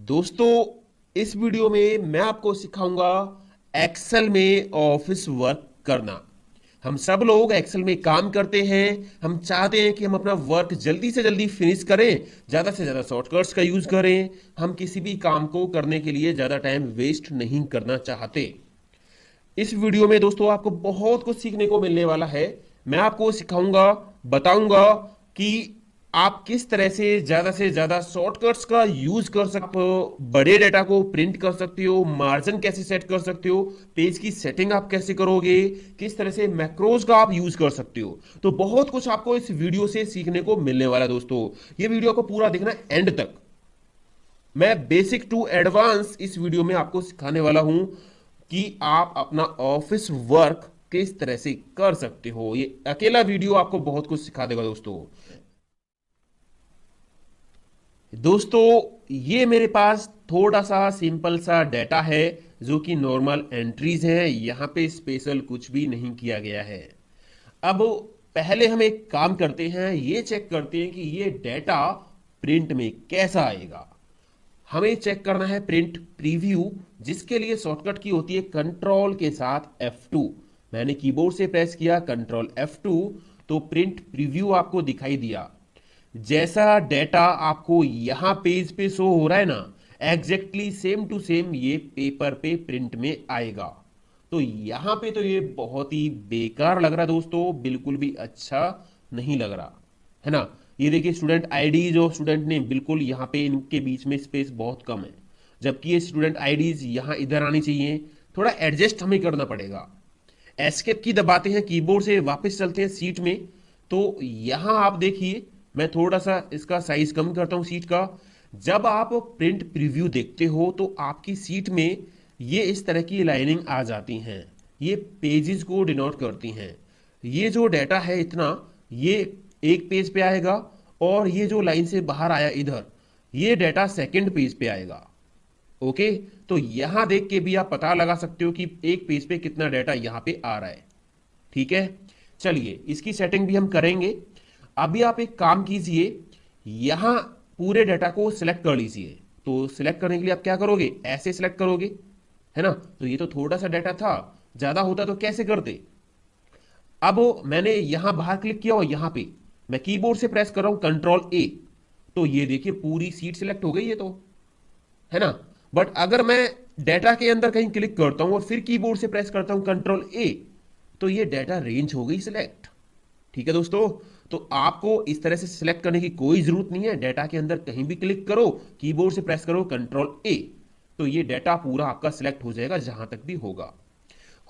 दोस्तों, इस वीडियो में मैं आपको सिखाऊंगा एक्सेल में ऑफिस वर्क करना। हम सब लोग एक्सेल में काम करते हैं। हम चाहते हैं कि हम अपना वर्क जल्दी से जल्दी फिनिश करें, ज़्यादा से ज़्यादा शॉर्टकट्स का यूज़ करें। हम किसी भी काम को करने के लिए ज़्यादा टाइम वेस्ट नहीं करना चाहते। इस वीडियो में दोस्तों आपको बहुत कुछ सीखने को मिलने वाला है। मैं आपको सिखाऊंगा, बताऊंगा कि आप किस तरह से ज्यादा शॉर्टकट्स का यूज कर सकते हो, बड़े डेटा को प्रिंट कर सकते हो, मार्जिन कैसे सेट कर सकते हो, पेज की सेटिंग आप कैसे करोगे, किस तरह से मैक्रोज का आप यूज कर सकते हो। तो बहुत कुछ आपको इस वीडियो से सीखने को मिलने वाला है दोस्तों। ये वीडियो को पूरा देखना एंड तक। मैं बेसिक टू एडवांस इस वीडियो में आपको सिखाने वाला हूं कि आप अपना ऑफिस वर्क किस तरह से कर सकते हो। ये अकेला वीडियो आपको बहुत कुछ सिखा देगा दोस्तों। दोस्तों, ये मेरे पास थोड़ा सा सिंपल सा डेटा है जो कि नॉर्मल एंट्रीज है। यहां पे स्पेशल कुछ भी नहीं किया गया है। अब पहले हम एक काम करते हैं, ये चेक करते हैं कि ये डेटा प्रिंट में कैसा आएगा। हमें चेक करना है प्रिंट प्रीव्यू, जिसके लिए शॉर्टकट की होती है कंट्रोल के साथ F2। मैंने कीबोर्ड से प्रेस किया कंट्रोल F2, तो प्रिंट प्रीव्यू आपको दिखाई दिया। जैसा डेटा आपको यहां पेज पे शो हो रहा है ना, एग्जैक्टली सेम टू सेम ये पेपर पे प्रिंट में आएगा। तो यहां पे तो ये बहुत ही बेकार लग रहा है दोस्तों, बिल्कुल भी अच्छा नहीं लग रहा है ना। ये देखिए स्टूडेंट आईडी जो स्टूडेंट ने, बिल्कुल यहाँ पे इनके बीच में स्पेस बहुत कम है, जबकि ये स्टूडेंट आईडीज यहाँ इधर आनी चाहिए। थोड़ा एडजस्ट हमें करना पड़ेगा। एस्केप की दबाते हैं कीबोर्ड से, वापस चलते हैं सीट में। तो यहां आप देखिए, मैं थोड़ा सा इसका साइज कम करता हूं सीट का। जब आप प्रिंट प्रीव्यू देखते हो तो आपकी सीट में ये इस तरह की लाइनिंग आ जाती हैं। ये पेजेस को डिनोट करती हैं। ये जो डेटा है इतना, ये एक पेज पे आएगा, और ये जो लाइन से बाहर आया इधर, ये डेटा सेकंड पेज पे आएगा। ओके, तो यहां देख के भी आप पता लगा सकते हो कि एक पेज पे कितना डाटा यहां पे आ रहा है। ठीक है, चलिए इसकी सेटिंग भी हम करेंगे। अभी आप एक काम कीजिए, यहां पूरे डाटा को सिलेक्ट कर लीजिए। तो सिलेक्ट करने के लिए आप क्या करोगे, ऐसे सिलेक्ट करोगे, है ना। तो ये तो थोड़ा सा डाटा था, ज्यादा होता तो कैसे करते। अब मैंने यहां बाहर क्लिक किया और यहां पे मैं कीबोर्ड से प्रेस कर रहा हूं कंट्रोल ए। तो ये देखिए पूरी सीट सिलेक्ट हो गई है, तो है ना। बट अगर मैं डेटा के अंदर कहीं क्लिक करता हूं और फिर कीबोर्ड से प्रेस करता हूं कंट्रोल ए, तो ये डेटा रेंज हो गई सिलेक्ट। ठीक है दोस्तों, तो आपको इस तरह से सिलेक्ट करने की कोई जरूरत नहीं है। डेटा के अंदर कहीं भी क्लिक करो, कीबोर्ड से प्रेस करो कंट्रोल ए, तो ये डेटा पूरा आपका सिलेक्ट हो जाएगा जहां तक भी होगा।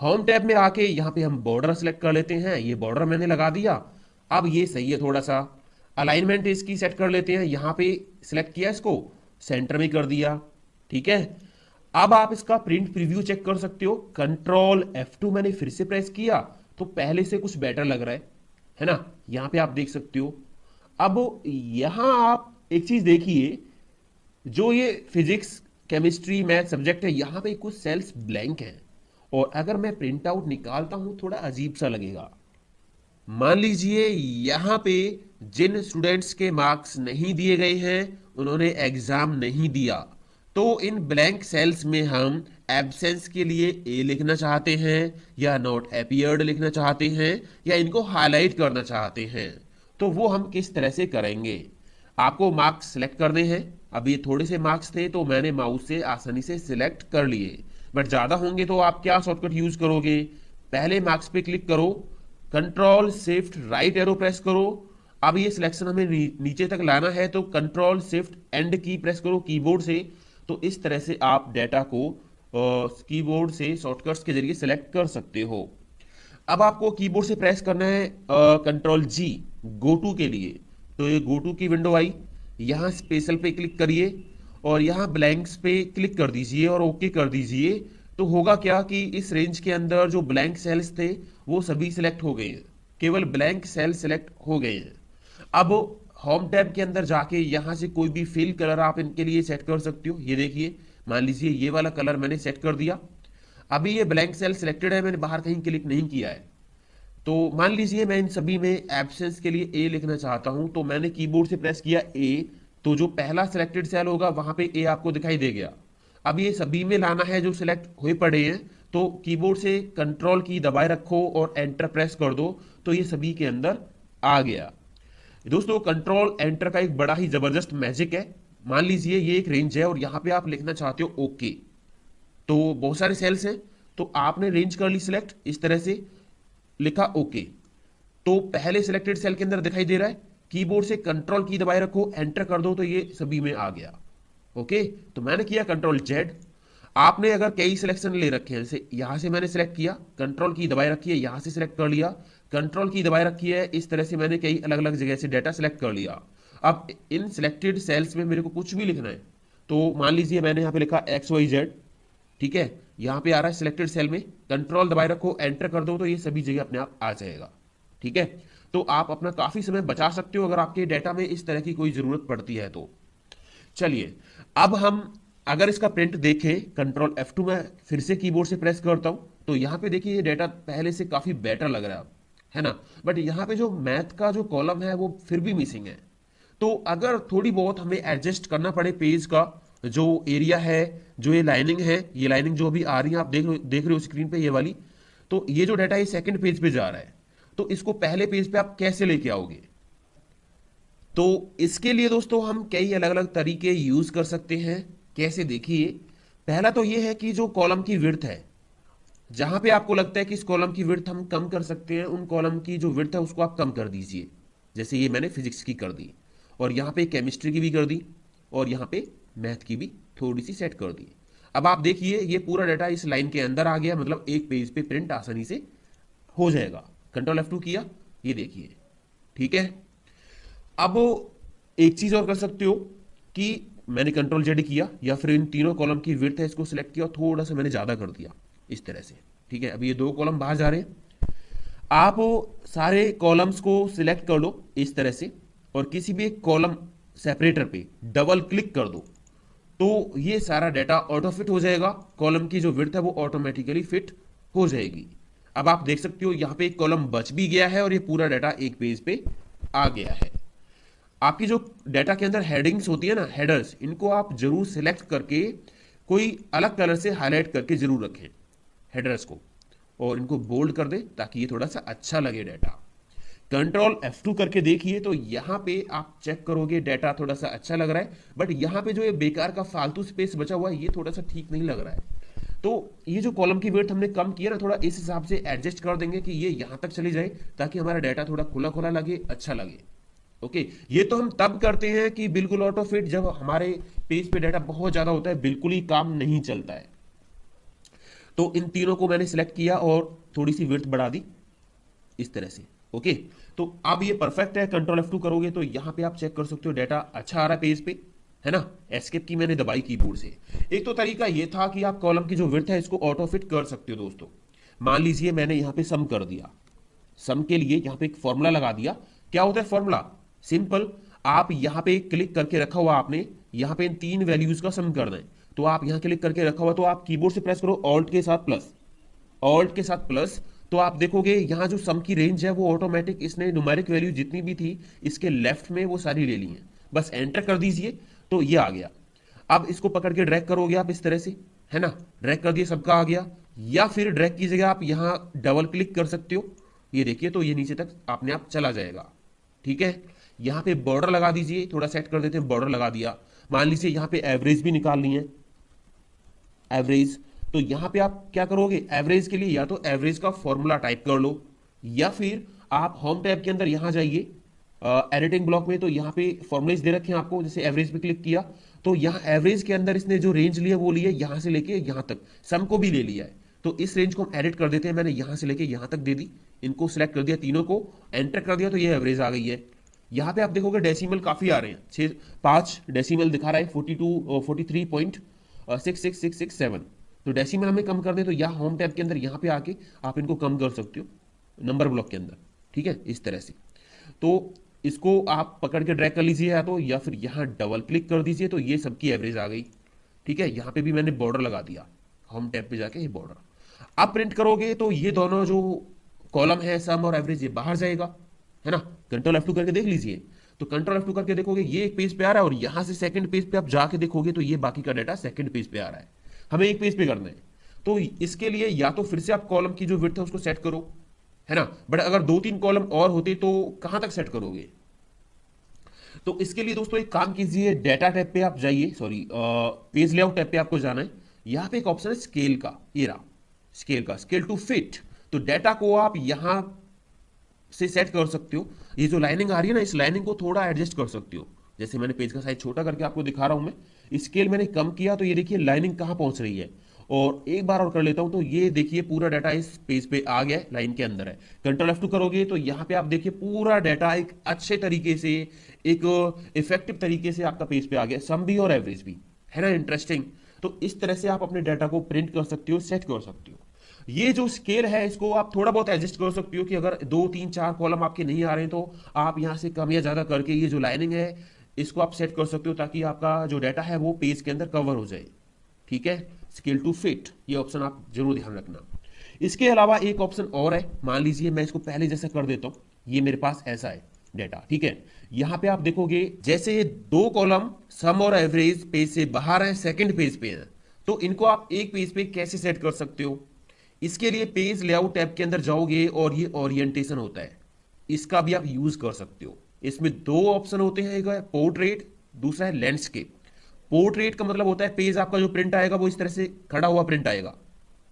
होम टैब में आके यहाँ पे हम बॉर्डर सेलेक्ट कर लेते हैं। ये बॉर्डर मैंने लगा दिया। अब ये सही है, थोड़ा सा अलाइनमेंट इसकी सेट कर लेते हैं। यहाँ पे सिलेक्ट किया, इसको सेंटर में कर दिया। ठीक है, अब आप इसका प्रिंट प्रीव्यू चेक कर सकते हो। कंट्रोल F2 मैंने फिर से प्रेस किया, तो पहले से कुछ बेटर लग रहा है ना। यहाँ पे आप देख सकते हो। अब यहाँ आप एक चीज देखिए, जो ये फिजिक्स केमिस्ट्री मैथ सब्जेक्ट है, यहाँ पे कुछ सेल्स ब्लैंक हैं। और अगर मैं प्रिंट आउट निकालता हूं, थोड़ा अजीब सा लगेगा। मान लीजिए यहाँ पे जिन स्टूडेंट्स के मार्क्स नहीं दिए गए हैं, उन्होंने एग्जाम नहीं दिया, तो इन ब्लैंक सेल्स में हम एब्सेंस के लिए ए लिखना चाहते हैं, या नॉट अपीयर्ड लिखना चाहते हैं, या इनको हाईलाइट करना चाहते हैं। तो वो हम किस तरह से करेंगे। आपको मार्क्स सिलेक्ट करने हैं। अब ये थोड़े से मार्क्स थे तो मैंने माउस से आसानी से सिलेक्ट कर लिए, बट ज्यादा होंगे तो आप क्या शॉर्टकट यूज करोगे। पहले मार्क्स पे क्लिक करो, control shift right arrow press करो। अब ये सिलेक्शन हमें नीचे तक लाना है, तो कंट्रोल शिफ्ट एंड की प्रेस करो कीबोर्ड से। तो इस तरह से आप डेटा को कीबोर्ड से शॉर्टकट्स के जरिए सिलेक्ट कर सकते हो। अब आपको कीबोर्ड से प्रेस करना है कंट्रोल जी गो टू के लिए। तो ये गो टू की विंडो आई, यहाँ स्पेशल पे क्लिक करिए और यहाँ ब्लैंक्स पे क्लिक कर दीजिए और ओके कर दीजिए। तो होगा क्या कि इस रेंज के अंदर जो ब्लैंक सेल्स थे वो सभी सिलेक्ट हो गए हैं, केवल ब्लैंक सेल सिलेक्ट हो गए हैं। अब होम टैब के अंदर जाके यहाँ से कोई भी फिल कलर आप इनके लिए सेट कर सकते हो। ये देखिए, मान लीजिए ये वाला कलर मैंने सेट कर दिया। अभी ये ब्लैंक सेल सिलेक्टेड है, मैंने बाहर कहीं क्लिक नहीं किया है। तो मान लीजिए मैं इन सभी में एब्सेंस के लिए ए लिखना चाहता हूं, तो मैंने कीबोर्ड से प्रेस किया ए, तो जो पहला सिलेक्टेड सेल होगा वहां पे ए आपको दिखाई दे गया। अब ये सभी में लाना है जो सिलेक्ट हुए पड़े हैं, तो कीबोर्ड से कंट्रोल की दबाए रखो और एंटर प्रेस कर दो, तो ये सभी के अंदर आ गया। दोस्तों कंट्रोल एंटर का एक बड़ा ही जबरदस्त मैजिक है। मान लीजिए ये एक रेंज है और यहां पे आप लिखना चाहते हो ओके, तो बहुत सारे सेल्स हैं, तो आपने रेंज कर ली सिलेक्ट, इस तरह से लिखा ओके, तो पहले सिलेक्टेड सेल के अंदर दिखाई दे रहा है। कीबोर्ड से कंट्रोल की दबाए रखो, एंटर कर दो, तो ये सभी में आ गया। ओके, तो मैंने किया कंट्रोल जेड। आपने अगर कई सिलेक्शन ले रखे हैं, जैसे यहां से मैंने सिलेक्ट किया, कंट्रोल की दबाए रखी है, यहां से सिलेक्ट कर लिया, कंट्रोल की दबाए रखी है, इस तरह से मैंने कई अलग अलग जगह से डाटा सिलेक्ट कर लिया। अब इन सिलेक्टेड सेल्स में मेरे को कुछ भी लिखना है, तो मान लीजिए मैंने यहां पे लिखा एक्स वाई जेड, ठीक है, यहां पे आ रहा है सिलेक्टेड सेल में, कंट्रोल दबाए रखो, एंटर कर दो, तो ये सभी जगह अपने आप आ जाएगा। ठीक है, तो आप अपना काफी समय बचा सकते हो अगर आपके डेटा में इस तरह की कोई जरूरत पड़ती है तो। चलिए, अब हम अगर इसका प्रिंट देखें, कंट्रोल F2 में फिर से कीबोर्ड से प्रेस करता हूं, तो यहां पे देखिए ये डेटा पहले से काफी बेटर लग रहा है ना। बट यहां पे जो मैथ का जो कॉलम है वो फिर भी मिसिंग है। तो अगर थोड़ी बहुत हमें एडजस्ट करना पड़े पेज का जो एरिया है, जो ये लाइनिंग है, ये लाइनिंग जो अभी आ रही है आप देख रहे हो स्क्रीन पे ये वाली, तो ये जो डाटा है सेकंड पेज पे जा रहा है, तो इसको पहले पेज पे आप कैसे लेके आओगे? तो इसके लिए दोस्तों हम कई अलग अलग तरीके यूज कर सकते हैं। कैसे, देखिए, पहला तो ये है कि जो कॉलम की विड्थ है, जहां पे आपको लगता है कि इस कॉलम की विड्थ हम कम कर सकते हैं, उन कॉलम की जो विड्थ है उसको आप कम कर दीजिए। जैसे ये मैंने फिजिक्स की कर दी, और यहां पे केमिस्ट्री की भी कर दी, और यहां पे मैथ की भी थोड़ी सी सेट कर दी। अब आप देखिए ये पूरा डाटा इस लाइन के अंदर आ गया, मतलब एक पेज पे प्रिंट आसानी से हो जाएगा। कंट्रोल F2 किया, ये देखिए, ठीक है। अब एक चीज और कर सकते हो कि मैंने कंट्रोल जेड किया, या फिर इन तीनों कॉलम की विड्थ है इसको सिलेक्ट किया, थोड़ा सा मैंने ज्यादा कर दिया इस तरह से। ठीक है, अभी ये दो कॉलम बाहर जा रहे हैं। आप सारे कॉलम्स को सिलेक्ट कर लो इस तरह से, और किसी भी एक कॉलम सेपरेटर पे डबल क्लिक कर दो, तो ये सारा डाटा ऑटो फिट हो जाएगा। कॉलम की जो विड्थ है वो ऑटोमेटिकली फिट हो जाएगी। अब आप देख सकते हो यहां पे एक कॉलम बच भी गया है और ये पूरा डाटा एक पेज पे आ गया है। आपकी जो डाटा के अंदर हेडिंग्स होती है ना, हेडर्स, इनको आप जरूर सिलेक्ट करके कोई अलग कलर से हाईलाइट करके जरूर रखें हेडर्स को, और इनको बोल्ड कर दें ताकि ये थोड़ा सा अच्छा लगे डाटा। कंट्रोल F2 करके देखिए, तो यहां पे आप चेक करोगे डाटा थोड़ा सा अच्छा लग रहा है, बट यहां पे जो ये बेकार का फालतू स्पेस बचा हुआ है ये थोड़ा सा ठीक नहीं लग रहा है। तो ये जो कॉलम की विड्थ हमने कम किया ना, थोड़ा इस हिसाब से एडजस्ट कर देंगे कि ये यहां तक चली जाए, ताकि हमारा डाटा थोड़ा खुला खुला लगे, अच्छा लगे। ओके, ये तो हम तब करते हैं कि बिल्कुल ऑटो फिट, जब हमारे पेज पे डाटा बहुत ज्यादा होता है, बिल्कुल ही काम नहीं चलता है। तो इन तीनों को मैंने सिलेक्ट किया और थोड़ी सी विड्थ बढ़ा दी इस तरह से। ओके, तो अब ये परफेक्ट है। कंट्रोल F2 करोगे तो यहां पे आप चेक कर सकते हो डाटा अच्छा आ रहा है पेज पे, है ना। एस्केप की मैंने दबाई कीबोर्ड से। एक तो तरीका ये था कि आप कॉलम की जो विड्थ है इसको ऑटो फिट कर सकते हो दोस्तों। मान लीजिए मैंने यहां पे सम कर दिया, सम के लिए यहां पे एक फॉर्मूला लगा दिया। क्या होता है फॉर्मूला? सिंपल, आप यहां पे क्लिक करके रखा हुआ, आपने यहां पे इन तीन वैल्यूज का सम करना है, तो आप यहां क्लिक करके रखा हुआ, तो आप कीबोर्ड से प्रेस करो ऑल्ट के साथ प्लस, ऑल्ट के साथ प्लस, तो आप देखोगे यहां जो सम की रेंज है वो ऑटोमेटिक इसने न्यूमेरिक वैल्यू जितनी भी थी इसके लेफ्ट में वो सारी ले ली है। बस एंटर कर दीजिए तो ये आ गया। अब इसको पकड़ के ड्रैग करोगे आप इस तरह से, है ना, ड्रैग कर दिए, सबका आ गया। या फिर ड्रैग की जगह आप यहां डबल क्लिक कर सकते हो, ये देखिए, तो ये नीचे तक अपने आप चला जाएगा। ठीक है, यहां पे बॉर्डर लगा दीजिए, थोड़ा सेट कर देते हैं, बॉर्डर लगा दिया। मान लीजिए यहां पे एवरेज भी निकालनी है, एवरेज, तो यहां पे आप क्या करोगे, एवरेज के लिए या तो एवरेज का फॉर्मूला टाइप कर लो, या फिर आप होम टैब के अंदर यहां जाइए एडिटिंग ब्लॉक में, तो यहां पे फॉर्मुलेज दे रखे हैं आपको। जैसे एवरेज पे क्लिक किया तो यहां एवरेज के अंदर इसने जो रेंज लिया वो लिया यहां से लेके यहां तक, सम को भी ले लिया है। तो इस रेंज को हम एडिट कर देते हैं, मैंने यहां से लेके यहां तक दे दी, इनको सिलेक्ट कर दिया, तीनों को एंटर कर दिया, तो ये एवरेज आ गई है। यहां पे आप देखोगे डेसिमल काफी आ रहे हैं, 5 डेसिमल दिखा रहा है, 43.66667। तो डेसिमल हमें कम कर दे तो यहाँ होम टैब के अंदर यहाँ पे आके आप इनको कम कर सकते हो नंबर ब्लॉक के अंदर। ठीक है, इस तरह से। तो इसको आप पकड़ के ड्रैग कर लीजिए, या फिर यहाँ डबल क्लिक कर दीजिए, तो ये सबकी एवरेज आ गई। ठीक है, यहाँ पे भी मैंने बॉर्डर लगा दिया, होम टैब पे जाके ये बॉर्डर। आप प्रिंट करोगे तो ये दोनों जो कॉलम है सम और एवरेज ये बाहर जाएगा, है ना। कंट्रोल F2 करके देख लीजिए, तो कंट्रोल F2 करके देखोगे ये एक पेज पे आ रहा है और यहां से सेकंड पेज पे आप जाके देखोगे तो ये बाकी का डाटा सेकंड पेज पे आ रहा है। हमें एक पेज पे करना है, तो इसके लिए या तो फिर से आप कॉलम की जो विड्थ है उसको सेट करो, है ना। बट अगर 2-3 कॉलम और होते तो कहां तक सेट करोगे। तो इसके लिए दोस्तों एक काम कीजिए, डेटा टैब पे आप जाइए, सॉरी पेज लेआउट टैब पे आपको जाना है। यहां पे एक ऑप्शन है स्केल का, ये रहा स्केल का, स्केल टू फिट। तो डेटा को आप यहां से सेट कर सकते हो। ये जो लाइनिंग आ रही है ना, इस लाइनिंग को थोड़ा एडजस्ट कर सकते हो। जैसे मैंने पेज का साइज छोटा करके आपको दिखा रहा हूं मैं, स्केल मैंने कम किया तो ये देखिए लाइनिंग कहां पहुंच रही है। और एक बार और कर लेता हूं, तो ये देखिए पूरा डाटा इस पेज पे आ गया है, लाइन के अंदर है। कंट्रोल F2 करोगे तो यहां पे आप देखिए पूरा डाटा एक अच्छे तरीके से, एक इफेक्टिव तरीके से आपका पेज पे आ गया, सम भी और एवरेज भी, है ना। इंटरेस्टिंग। तो इस तरह से आप अपने डाटा को प्रिंट कर सकते हो, सेट कर सकते हो। ये जो स्केल है इसको आप थोड़ा बहुत एडजस्ट कर सकते हो कि अगर 2-3-4 कॉलम आपके नहीं आ रहे हैं तो आप यहां से कम या ज्यादा करके ये जो लाइनिंग है इसको आप सेट कर सकते हो, ताकि आपका जो डाटा है वो पेज के अंदर कवर हो जाए। ठीक है, स्केल टू फिट, ये ऑप्शन आप जरूर ध्यान रखना। इसके अलावा एक ऑप्शन और है, मान लीजिए मैं इसको पहले जैसा कर देता हूं, ये मेरे पास ऐसा है डाटा, ठीक है। यहां पे आप देखोगे जैसे ये 2 कॉलम सम और एवरेज पेज से बाहर है, सेकंड पेज पे है, तो इनको आप एक पेज पे कैसे सेट कर सकते हो। इसके लिए पेज लेआउट टैब के अंदर जाओगे और ये ओरिएंटेशन होता है, इसका भी आप यूज कर सकते हो। इसमें 2 ऑप्शन होते हैं, एक है पोर्ट्रेट, दूसरा है लैंडस्केप। पोर्ट्रेट का मतलब होता है पेज आपका जो प्रिंट आएगा वो इस तरह से खड़ा हुआ प्रिंट आएगा,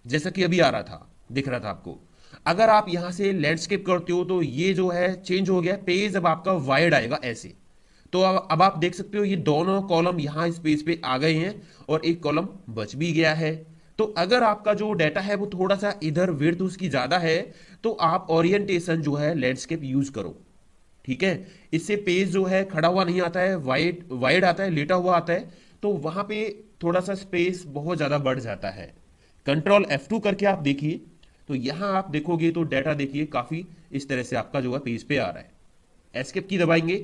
जैसा कि अभी आ रहा था, दिख रहा था आपको। अगर आप यहां से लैंडस्केप करते हो तो ये जो है चेंज हो गया, पेज अब आपका वाइड आएगा ऐसे। तो अब आप देख सकते हो ये दोनों कॉलम यहां इस पेज पे आ गए हैं और एक कॉलम बच भी गया है। तो अगर आपका जो डाटा है वो थोड़ा सा इधर विड्थ उसकी ज्यादा है, तो आप ओरिएंटेशन जो है लैंडस्केप यूज करो। ठीक है, इससे पेज जो है खड़ा हुआ नहीं आता है, वाइड वाइड आता है, लेटा हुआ आता है। तो वहां पे थोड़ा सा स्पेस बहुत ज्यादा बढ़ जाता है। कंट्रोल F2 करके आप देखिए, तो यहां आप देखोगे तो डाटा देखिए काफी इस तरह से आपका जो है पेज पे आ रहा है। एस्केप की दबाएंगे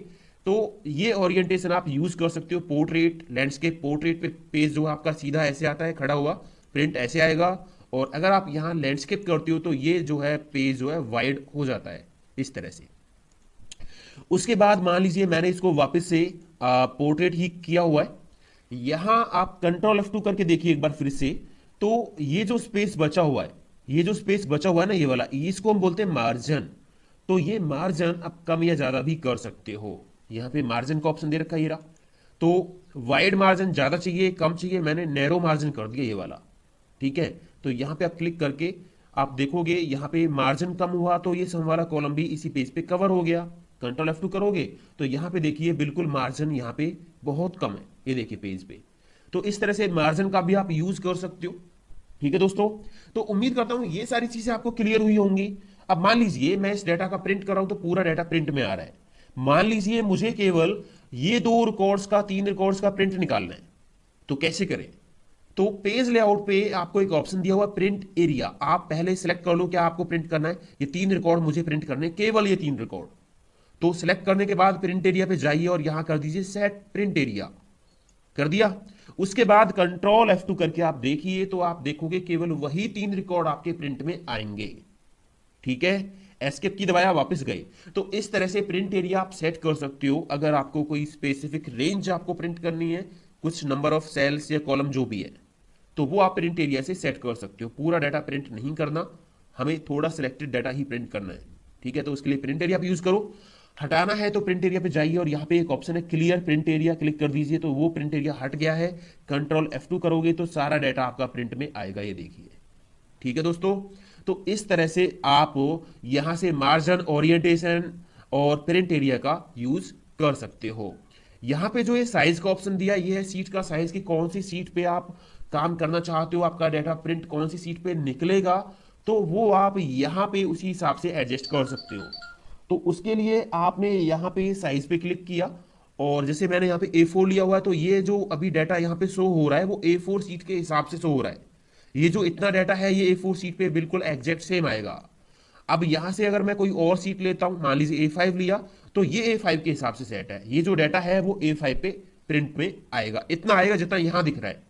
तो ये ओरिएंटेशन आप यूज कर सकते हो। पोर्ट्रेट, लैंडस्केप, पोर्ट्रेट पे पेज जो है आपका सीधा ऐसे आता है खड़ा हुआ, प्रिंट ऐसे आएगा। और अगर आप यहां लैंडस्केप करते हो तो ये जो है पेज जो है वाइड हो जाता है इस तरह से। उसके बाद मान लीजिए मैंने इसको वापस से पोर्ट्रेट ही किया हुआ है। यहां आप कंट्रोल F2 करके देखिए एक बार फिर से, तो ये जो स्पेस बचा हुआ है, ये जो स्पेस बचा हुआ है ना, ये वाला, इसको हम बोलते हैं मार्जिन। तो ये मार्जिन आप कम या ज्यादा भी कर सकते हो। यहां पे मार्जिन का ऑप्शन दे रखा है ये रहा। तो वाइड मार्जिन ज्यादा चाहिए कम चाहिए, मैंने नैरो मार्जिन कर दिया ये वाला। ठीक है, तो यहां पे आप क्लिक करके आप देखोगे यहां पे मार्जिन कम हुआ तो ये सम वाला कॉलम भी इसी पेज पे कवर हो गया। कंट्रोल F2 करोगे तो यहां पे देखिए बिल्कुल मार्जिन यहां पे बहुत कम है, ये देखिए पेज पे। तो इस तरह से मार्जिन का भी आप यूज कर सकते हो। ठीक है दोस्तों, तो उम्मीद करता हूं ये सारी चीजें आपको क्लियर हुई होंगी। अब मान लीजिए मैं इस डाटा का प्रिंट कर रहा हूं तो पूरा डाटा प्रिंट में आ रहा है। मान लीजिए मुझे केवल ये 2 रिकॉर्ड्स का, 3 रिकॉर्ड्स का प्रिंट निकालना है, तो कैसे करें। तो पेज लेआउट पे आपको एक ऑप्शन दिया हुआ प्रिंट एरिया, आप पहले सिलेक्ट कर लो क्या आपको प्रिंट करना है। ये 3 रिकॉर्ड मुझे प्रिंट करने, केवल ये 3 रिकॉर्ड। तो सिलेक्ट करने के बाद प्रिंट एरिया पे जाइए और यहां कर दीजिए सेट प्रिंट एरिया, कर दिया। उसके बाद कंट्रोल F2 करके आप देखिए तो आप देखोगे केवल वही 3 रिकॉर्ड आपके प्रिंट में आएंगे। ठीक है, एस्केप की दबाया वापस गए। तो इस तरह से प्रिंट एरिया आप सेट कर सकते हो। अगर आपको कोई स्पेसिफिक रेंज आपको प्रिंट करनी है, कुछ नंबर ऑफ सेल्स या कॉलम जो भी है, तो वो आप प्रिंट एरिया से सेट कर सकते हो। पूरा डाटा प्रिंट नहीं करना, हमें थोड़ा सिलेक्टेड डाटा ही प्रिंट करना है। ठीक है, तो उसके लिए प्रिंट एरिया आप यूज करो। हटाना है तो प्रिंट एरिया पे जाइए और यहाँ पे एक ऑप्शन है क्लियर प्रिंट एरिया, क्लिक कर दीजिए तो वो प्रिंट एरिया हट गया है। कंट्रोल F2 करोगे तो सारा डाटा आपका प्रिंट में आएगा, ये देखिए। ठीक है दोस्तों, तो इस तरह से आप यहां से मार्जिन, ओरिएंटेशन और प्रिंट एरिया का यूज कर सकते हो। यहां पे जो ये साइज का ऑप्शन दिया, ये है सीट का साइज, की कौन सी सीट पे आप काम करना चाहते हो, आपका डाटा प्रिंट कौन सी सीट पे निकलेगा, तो वो आप यहां पे उसी हिसाब से एडजस्ट कर सकते हो। तो उसके लिए आपने यहां पे साइज पे क्लिक किया और जैसे मैंने यहाँ पे A4 लिया हुआ है, तो ये जो अभी डाटा यहाँ पे शो हो रहा है वो A4 सीट के हिसाब से शो हो रहा है। ये जो इतना डाटा है ये A4 सीट पे बिल्कुल एग्जैक्ट सेम आएगा। अब यहां से अगर मैं कोई और सीट लेता हूं, मान लीजिए A5 लिया, तो ये A5 के हिसाब से सेट है। ये जो डाटा है वो A5 पे प्रिंट में आएगा, इतना आएगा जितना यहां दिख रहा है।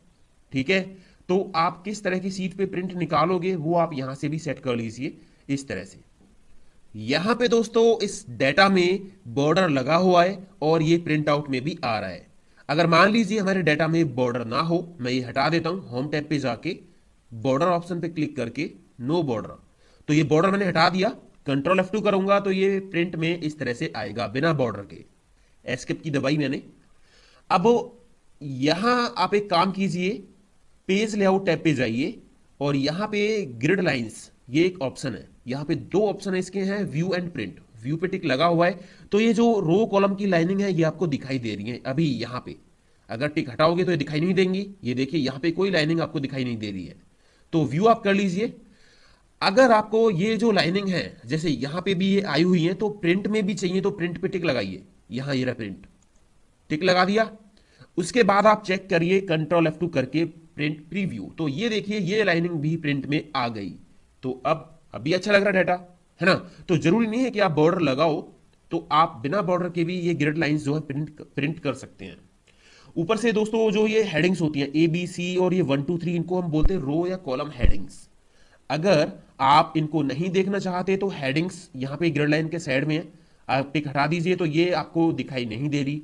ठीक है, तो आप किस तरह की सीट पे प्रिंट निकालोगे वो आप यहां से भी सेट कर लीजिए इस तरह से। यहां पे दोस्तों इस डेटा में बॉर्डर लगा हुआ है और ये प्रिंट आउट में भी आ रहा है। अगर मान लीजिए हमारे डेटा में बॉर्डर ना हो, मैं ये हटा देता हूं, होम टैब पे जाके बॉर्डर ऑप्शन पे क्लिक करके नो बॉर्डर, तो ये बॉर्डर मैंने हटा दिया। कंट्रोल F2 करूंगा तो ये प्रिंट में इस तरह से आएगा बिना बॉर्डर के। एस्केप की दबाई मैंने। अब यहां आप एक काम कीजिए, पेज लेआउट टैब पे जाइए और यहां पे ग्रिड लाइंस, ये एक ऑप्शन है। यहां पे दो ऑप्शन है इसके हैं, व्यू एंड प्रिंट। व्यू पे टिक लगा हुआ है तो ये जो रो कॉलम की लाइनिंग है ये आपको दिखाई दे रही है अभी यहां पे। अगर टिक हटाओगे तो ये दिखाई नहीं देंगी। ये देखिए यहां पे कोई लाइनिंग आपको दिखाई नहीं दे रही है, तो व्यू आप कर लीजिए। अगर आपको ये जो लाइनिंग है जैसे यहां पे भी ये आई हुई है तो प्रिंट में भी चाहिए तो प्रिंट पे टिक लगाइए। यहां ये रहा प्रिंट, टिक लगा दिया। उसके बाद आप चेक करिए कंट्रोल F2 करके प्रिंट प्रीव्यू, तो ये देखिए ये लाइनिंग भी प्रिंट में आ गई। तो अब अभी अच्छा लग रहा डाटा है ना। तो जरूरी नहीं है कि आप बॉर्डर लगाओ, तो आप बिना बॉर्डर के भी ये ग्रिड लाइंस जो है प्रिंट कर सकते हैं। ऊपर से दोस्तों जो ये हेडिंग्स होती हैं ABC और ये 1 2 3, इनको हम बोलते हैं रो या कॉलम हेडिंग्स। अगर आप इनको नहीं देखना चाहते तो हेडिंग्स यहाँ पे ग्रिड लाइन के साइड में है, आप टिक हटा दीजिए तो ये आपको दिखाई नहीं दे रही।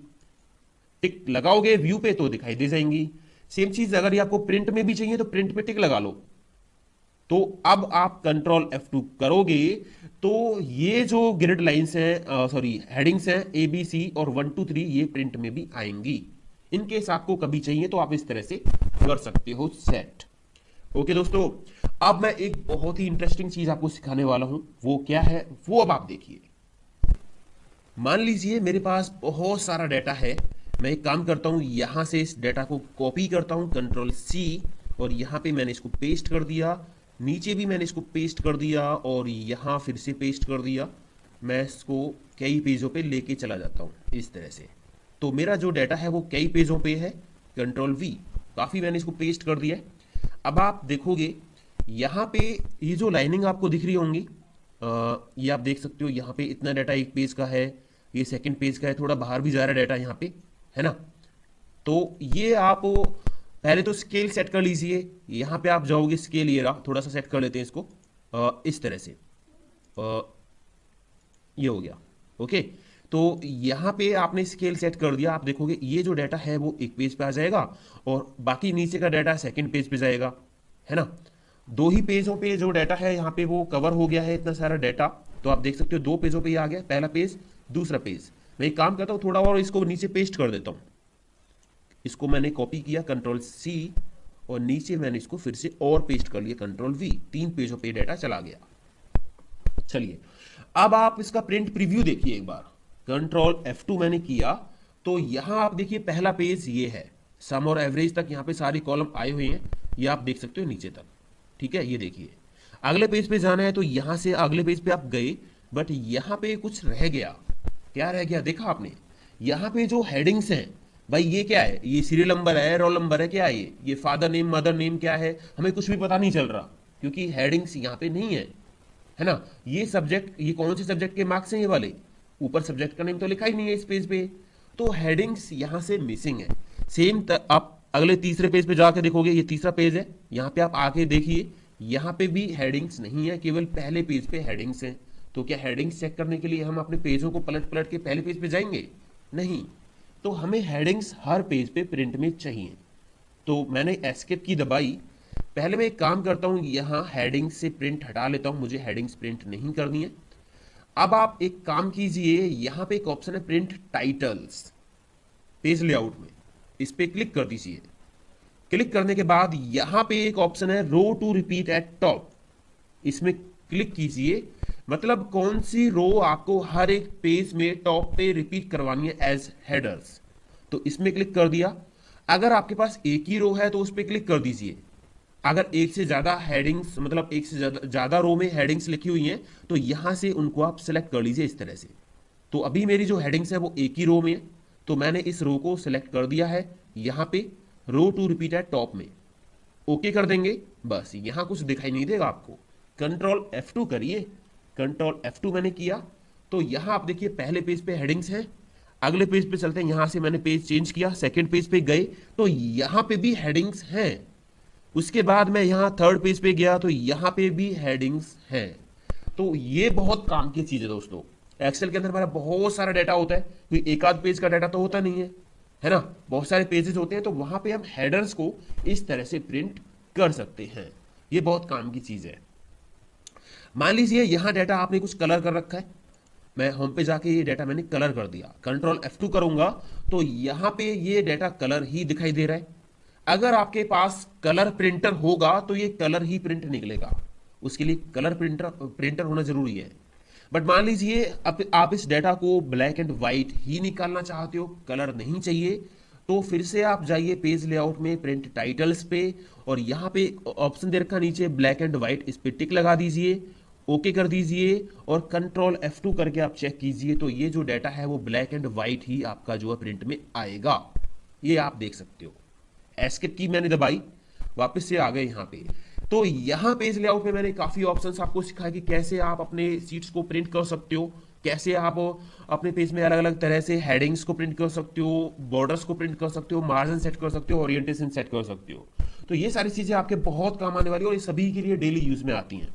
टिक लगाओगे व्यू पे तो दिखाई दे जाएंगी। सेम चीज अगर ये आपको प्रिंट में भी चाहिए तो प्रिंट पे टिक लगा लो। तो अब आप कंट्रोल F2 करोगे तो ये जो ग्रिड लाइंस हैं, सॉरी हेडिंग्स हैं ABC और 1 2 3, ये प्रिंट में भी आएंगी। इनकेस आपको कभी चाहिए तो आप इस तरह से कर सकते हो सेट। ओके दोस्तों, अब मैं एक बहुत ही इंटरेस्टिंग चीज आपको सिखाने वाला हूं। वो क्या है वो अब आप देखिए। मान लीजिए मेरे पास बहुत सारा डाटा है, मैं एक काम करता हूं, यहां से इस डाटा को कॉपी करता हूं कंट्रोल C, और यहां पे मैंने इसको पेस्ट कर दिया। नीचे भी मैंने इसको पेस्ट कर दिया और यहां फिर से पेस्ट कर दिया। मैं इसको कई पेजों पे लेके चला जाता हूं इस तरह से। तो मेरा जो डाटा है वो कई पेजों पे है। कंट्रोल V, काफी मैंने इसको पेस्ट कर दिया है। अब आप देखोगे यहां पे ये जो लाइनिंग आपको दिख रही होंगी, ये आप देख सकते हो। यहाँ पे इतना डाटा एक पेज का है, ये सेकंड पेज का है, थोड़ा बाहर भी जा रहा है डाटा यहाँ पे, है ना। तो ये आप पहले तो स्केल सेट कर लीजिए। यहाँ पे आप जाओगे, स्केल ये रहा, थोड़ा सा सेट कर लेते हैं इसको इस तरह से। ये हो गया। ओके, तो यहाँ पे आपने स्केल सेट कर दिया। आप देखोगे ये जो डाटा है वो एक पेज पे आ जाएगा और बाकी नीचे का डाटा सेकंड पेज पे जाएगा, है ना। दो ही पेजों पे जो डाटा है यहाँ पे वो कवर हो गया है, इतना सारा डाटा। तो आप देख सकते हो दो पेजों पे ये आ गया, पहला पेज दूसरा पेज। मैं एक काम करता हूँ, थोड़ा और इसको नीचे पेस्ट कर देता हूँ। इसको मैंने कॉपी किया कंट्रोल C और नीचे मैंने इसको फिर से और पेस्ट कर लिया कंट्रोल V। 3 पेजों पे डाटा चला गया। चलिए अब आप इसका प्रिंट प्रीव्यू देखिए एक बार। कंट्रोल F2 मैंने किया तो यहां आप देखिए पहला पेज ये है, सम और एवरेज तक यहाँ पे सारी कॉलम आए हुए हैं, ये आप देख सकते हो नीचे तक। ठीक है, ये देखिए। अगले पेज पे जाना है तो यहां से अगले पेज पे आप गए, बट यहां पे कुछ रह गया। क्या रह गया देखा आपने? यहां पे जो हेडिंग्स हैं, भाई ये क्या है? ये सीरियल नंबर है, रोल नंबर है, क्या है ये फादर नेम मदर नेम क्या है, हमें कुछ भी पता नहीं चल रहा क्योंकि हेडिंग्स यहाँ पे नहीं है ना। ये सब्जेक्ट, ये कौन से सब्जेक्ट के मार्क्स हैं ये वाले? ऊपर सब्जेक्ट का नेम तो लिखा ही नहीं है इस पेज पे, तो हेडिंग्स यहां से मिसिंग है। सेम आप अगले तीसरे पेज पे जाके देखोगे, ये तीसरा पेज है, यहाँ पे आप आके देखिए, यहाँ पे भी हेडिंग्स नहीं है, केवल पहले पेज पे हेडिंग्स हैं। तो क्या हेडिंग्स चेक करने के लिए हम अपने पेजों को पलट पलट के पहले पेज पे जाएंगे? नहीं। तो हमें हेडिंग्स हर पेज पे प्रिंट में चाहिए। तो मैंने एस्केप की दबाई। पहले मैं एक काम करता हूं, यहां हेडिंग्स से प्रिंट हटा लेता हूं, मुझे हेडिंग्स प्रिंट नहीं करनी है। अब आप एक काम कीजिए, यहां पे एक ऑप्शन है प्रिंट टाइटल्स पेज लेआउट में, इस पे क्लिक कर दीजिए। क्लिक करने के बाद यहां पे एक ऑप्शन है रो टू रिपीट एट टॉप, इसमें क्लिक कीजिए। मतलब कौन सी रो आपको हर एक पेज में टॉप पे रिपीट करवानी है एज हेडर्स, तो इसमें क्लिक कर दिया। अगर आपके पास एक ही रो है तो उस पर क्लिक कर दीजिए। अगर एक से ज्यादा हेडिंग्स, मतलब एक से ज्यादा रो में हेडिंग्स लिखी हुई हैं, तो यहां से उनको आप सिलेक्ट कर लीजिए इस तरह से। तो अभी मेरी जो हेडिंग्स है वो एक ही रो में है, तो मैंने इस रो को सिलेक्ट कर दिया है यहां पे रो टू रिपीट एट टॉप में। ओके कर देंगे, बस यहां कुछ दिखाई नहीं देगा आपको। कंट्रोल F2 करिए। कंट्रोल F2 मैंने किया तो यहां आप देखिए पहले पेज पे हेडिंग्स हैं। अगले पेज पे चलते हैं, यहां से मैंने पेज चेंज किया, सेकंड पेज पे गए तो यहां पे भी हेडिंग्स हैं। उसके बाद मैं यहां थर्ड पेज पे गया तो यहां पे भी हेडिंग्स हैं। तो ये बहुत काम की चीज है दोस्तों। एक्सेल के अंदर हमारा बहुत सारा डाटा होता है, कोई एक आध पेज का डाटा तो होता नहीं है ना, बहुत सारे पेजेस होते हैं, तो वहां पे हम हेडर्स को इस तरह से प्रिंट कर सकते हैं। ये बहुत काम की चीज है। मान लीजिए यहां डाटा आपने कुछ कलर कर रखा है, मैं होम पे जाके ये डाटा मैंने कलर कर दिया, कंट्रोल F2 करूंगा तो यहां पे ये डाटा कलर ही दिखाई दे रहा है। अगर आपके पास कलर प्रिंटर होगा तो ये कलर ही प्रिंट निकलेगा, उसके लिए कलर प्रिंटर होना जरूरी है। बट मान लीजिए अब आप इस डाटा को ब्लैक एंड व्हाइट ही निकालना चाहते हो, कलर नहीं चाहिए, तो फिर से आप जाइए पेज लेआउट में प्रिंट टाइटल्स पे, और यहाँ पे ऑप्शन दे रखा नीचे ब्लैक एंड व्हाइट, इस पे टिक लगा दीजिए, ओके कर दीजिए, और कंट्रोल F2 करके आप चेक कीजिए, तो ये जो डाटा है वो ब्लैक एंड व्हाइट ही आपका जो है प्रिंट में आएगा। ये आप देख सकते हो। एस्केप की मैंने दबाई, वापस से आ गए यहाँ पे। तो यहाँ पेज लेआउट में मैंने काफी ऑप्शंस आपको सिखाया कि कैसे आप अपने सीट्स को प्रिंट कर सकते हो, कैसे आप अपने पेज में अलग अलग तरह से हेडिंग्स को प्रिंट कर सकते हो, बॉर्डर्स को प्रिंट कर सकते हो, मार्जिन सेट कर सकते हो, ओरिएंटेशन सेट कर सकते हो। तो ये सारी चीजें आपके बहुत काम आने वाली है और ये सभी के लिए डेली यूज में आती हैं।